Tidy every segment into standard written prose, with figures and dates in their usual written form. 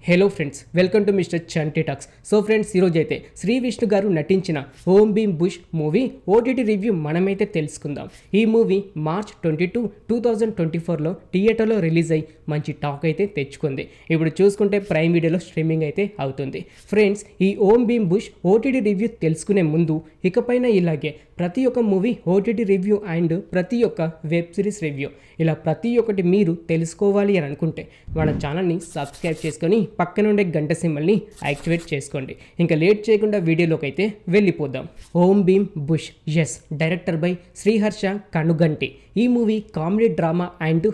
Hello friends, welcome to mister Chanti talks. So friends, ఈరోజు అయితే శ్రీ విష్ణు గారు నటించిన Om Bheem Bush movie OTT review మనమైతే తెలుసుకుందాం. ఈ మూవీ మార్చ్ 22, 2024లో థియేటర్లో రిలీజ్ అయ్యి మంచి టాక్ అయితే తెచ్చుకుంది. ఇప్పుడు చూసుకుంటే ప్రైమ్ వీడియోలో స్ట్రీమింగ్ అయితే అవుతుంది. ఫ్రెండ్స్, ఈ ఓం భీమ్ బుష్ ఓటీటీ రివ్యూ తెలుసుకునే ముందు ఇకపైన ఇలాగే ప్రతి ఒక్క మూవీ ఓటీటీ రివ్యూ అండ్ ప్రతి ఒక్క వెబ్ సిరీస్ రివ్యూ ఇలా ప్రతి ఒక్కటి మీరు తెలుసుకోవాలి అని అనుకుంటే మన ఛానల్ని సబ్స్క్రైబ్ చేసుకొని పక్కన ఉండే గంట సింబల్ని యాక్టివేట్ చేసుకోండి. ఇంకా లేట్ చేయకుండా వీడియోలోకి అయితే వెళ్ళిపోదాం. Om Bheem Bush, yes, director by Sriharsha Kanuganti. ఈ movie comedy, drama and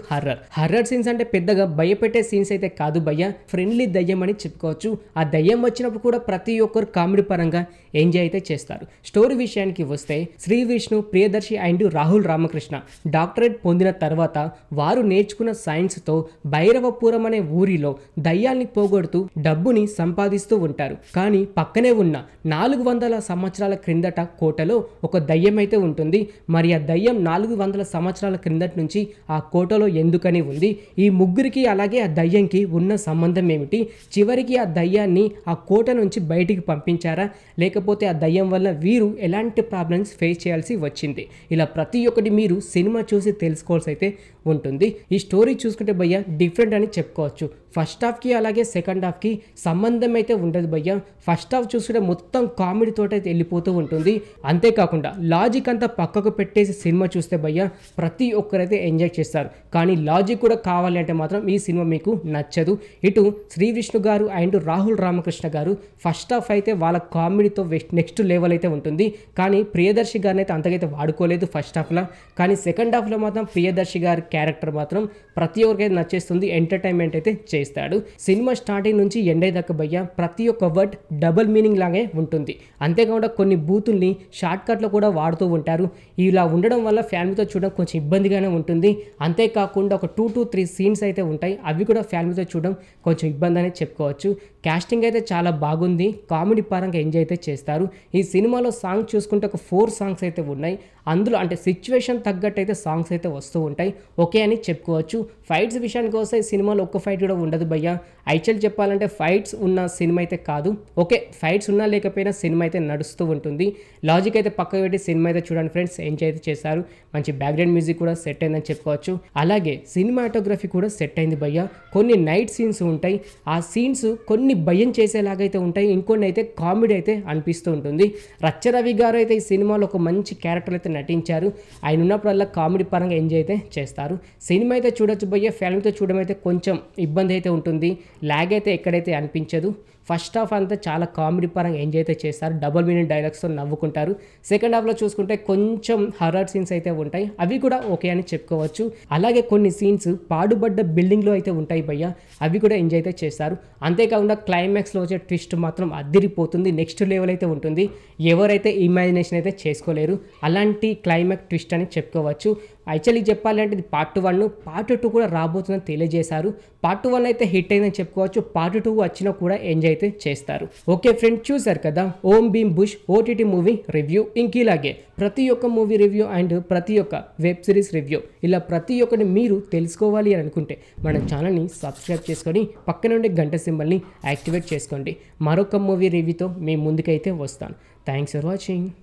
horror scenes అంటే పెద్దగా భయపెట్టే సీన్స్ అయితే కాదు భయ్య, ఫ్రెండ్లీ దయ్యం అని చెప్పుకోవచ్చు. ఆ దయ్యం వచ్చినప్పుడు కూడా ప్రతి ఒక్కరు కామెడీ పరంగా ఎంజాయ్ అయితే చేస్తారు. స్టోరీ విషయానికి వస్తే శ్రీ విష్ణు, ప్రియదర్శి అండ్ రాహుల్ రామకృష్ణ డాక్టరేట్ పొందిన తర్వాత వారు నేర్చుకున్న సైన్స్తో భైరవపురం అనే ఊరిలో దయ్యాల్ని పోగొడుతూ డబ్బుని సంపాదిస్తూ ఉంటారు. కానీ పక్కనే ఉన్న 400 సంవత్సరాల క్రిందట కోటలో ఒక దయ్యం అయితే ఉంటుంది. మరి ఆ దయ్యం 400 సంవత్సరాల క్రిందటి నుంచి ఆ కోటలో ఎందుకని ఉంది, ఈ ముగ్గురికి అలాగే ఆ దయ్యంకి ఉన్న సంబంధం ఏమిటి, చివరికి ఆ దయ్యాన్ని ఆ కోట నుంచి బయటికి పంపించారా, లేకపోతే ఆ దయ్యం వల్ల వీరు ఎలాంటి ప్రాబ్లమ్స్ ఫేస్ చేయాల్సి వచ్చింది, ఇలా ప్రతి ఒక్కటి మీరు సినిమా చూసి తెలుసుకోవాల్సి అయితే ఉంటుంది. ఈ స్టోరీ చూసుకుంటే భయ్య డిఫరెంట్ అని చెప్పుకోవచ్చు. ఫస్ట్ హాఫ్కి అలాగే సెకండ్ హాఫ్కి సంబంధం అయితే ఉండదు భయ్య. ఫస్ట్ హాఫ్ చూసుకుంటే మొత్తం కామెడీతో అయితే వెళ్ళిపోతూ ఉంటుంది. అంతేకాకుండా లాజిక్ అంతా పక్కకు పెట్టేసి సినిమా చూస్తే భయ్య ప్రతి ఒక్కరైతే ఎంజాయ్ చేస్తారు. కానీ లాజిక్ కూడా కావాలి అంటే మాత్రం ఈ సినిమా మీకు నచ్చదు. ఇటు శ్రీ విష్ణు గారు అండ్ రాహుల్ రామకృష్ణ గారు ఫస్ట్ హాఫ్ అయితే వాళ్ళ కామెడీతో నెక్స్ట్ లెవెల్ అయితే ఉంటుంది. కానీ ప్రియదర్శి గారిని అయితే అంతకైతే వాడుకోలేదు ఫస్ట్ హాఫ్లో. కానీ సెకండ్ హాఫ్లో మాత్రం ప్రియదర్శి గారి క్యారెక్టర్ మాత్రం ప్రతి ఒక్కరికైతే నచ్చేస్తుంది. ఎంటర్టైన్మెంట్ అయితే చేస్తాడు. సినిమా స్టార్టింగ్ నుంచి ఎండ్ అయ్యేదాకా భయ్య ప్రతి ఒక్క వర్డ్ డబుల్ మీనింగ్ లాగే ఉంటుంది. అంతేకాకుండా కొన్ని బూతుల్ని షార్ట్ కట్లో కూడా వాడుతూ ఉంటారు. ఇలా ఉండడం వల్ల ఫ్యామిలీతో చూడడం కొంచెం ఇబ్బందిగానే ఉంటుంది. అంతేకాకుండా ఒక 2 to 3 సీన్స్ అయితే ఉంటాయి, అవి కూడా ఫ్యామిలీతో చూడడం కొంచెం ఇబ్బంది అని చెప్పుకోవచ్చు. కాస్టింగ్ అయితే చాలా బాగుంది, కామెడీ పరంగా ఎంజాయ్ అయితే చేస్తారు. ఈ సినిమాలో సాంగ్ చూసుకుంటే ఒక 4 సాంగ్స్ అయితే ఉన్నాయి. అందులో అంటే సిచ్యువేషన్ తగ్గట్టు అయితే సాంగ్స్ అయితే వస్తూ ఉంటాయి, ఓకే అని చెప్పుకోవచ్చు. ఫైట్స్ విషయానికి వస్తే ఈ సినిమాలో ఒక్క ఫైట్ కూడా ఉండదు భయ్య. యాక్చువల్ చెప్పాలంటే ఫైట్స్ ఉన్న సినిమా అయితే కాదు. ఓకే, ఫైట్స్ ఉన్నా లేకపోయినా సినిమా అయితే నడుస్తూ ఉంటుంది. లాజిక్ అయితే పక్కకు పెట్టి సినిమా అయితే చూడండి ఫ్రెండ్స్, ఎంజాయ్ అయితే చేశారు. మంచి బ్యాక్గ్రౌండ్ మ్యూజిక్ కూడా సెట్ అయిందని చెప్పుకోవచ్చు. అలాగే సినిమాటోగ్రఫీ కూడా సెట్ అయింది భయ్య. కొన్ని నైట్ సీన్స్ ఉంటాయి, ఆ సీన్స్ కొన్ని భయం చేసేలాగైతే ఉంటాయి, ఇంకొన్ని అయితే కామెడీ అయితే అనిపిస్తూ ఉంటుంది. రచ్చరవి గారు అయితే ఈ సినిమాలో ఒక మంచి క్యారెక్టర్ అయితే నటించారు. ఆయన ఉన్నప్పుడల్లా కామెడీ పరంగా ఎంజాయ్ అయితే చేస్తారు. సినిమా అయితే చూడొచ్చు భయ్య. ఫ్యామిలీతో చూడడం అయితే కొంచెం ఇబ్బంది అయితే ఉంటుంది, లాగ్ అయితే ఎక్కడైతే అనిపించదు. ఫస్ట్ హాఫ్ అంతా చాలా కామెడీ పరంగా ఎంజాయ్ అయితే చేస్తారు, డబుల్ మీనింగ్ డైలాగ్స్తో నవ్వుకుంటారు. సెకండ్ హాఫ్లో చూసుకుంటే కొంచెం హర్రర్ సీన్స్ అయితే ఉంటాయి, అవి కూడా ఓకే అని చెప్పుకోవచ్చు. అలాగే కొన్ని సీన్స్ పాడుబడ్డ బిల్డింగ్లో అయితే ఉంటాయి భయ్య, అవి కూడా ఎంజాయ్ అయితే చేస్తారు. అంతేకాకుండా క్లైమాక్స్లో వచ్చే ట్విస్ట్ మాత్రం అదిరిపోతుంది, నెక్స్ట్ లెవెల్ అయితే ఉంటుంది. ఎవరైతే ఇమాజినేషన్ అయితే చేసుకోలేరు అలాంటి క్లైమాక్స్ ట్విస్ట్ అని చెప్పుకోవచ్చు. యాక్చువల్లీ చెప్పాలంటే ఇది పార్ట్ 1, పార్ట్ 2 కూడా రాబోతుందని తెలియజేశారు. పార్ట్ 1 అయితే హిట్ అయిందని చెప్పుకోవచ్చు, పార్ట్ 2 వచ్చినా కూడా ఎంజాయ్ అయితే చేస్తారు. ఓకే ఫ్రెండ్, చూసారు కదా Om Bheem Bush OTT movie review. ఇంకిలాగే ప్రతి ఒక్క మూవీ రివ్యూ అండ్ ప్రతి ఒక్క వెబ్ సిరీస్ రివ్యూ ఇలా ప్రతి ఒక్కటి మీరు తెలుసుకోవాలి అని అనుకుంటే మన ఛానల్ని సబ్స్క్రైబ్ చేసుకొని పక్కన ఉండే గంట సింబల్ని యాక్టివేట్ చేసుకోండి. మరొక మూవీ రివ్యూతో మీ ముందుకైతే వస్తాను. Thanks for watching.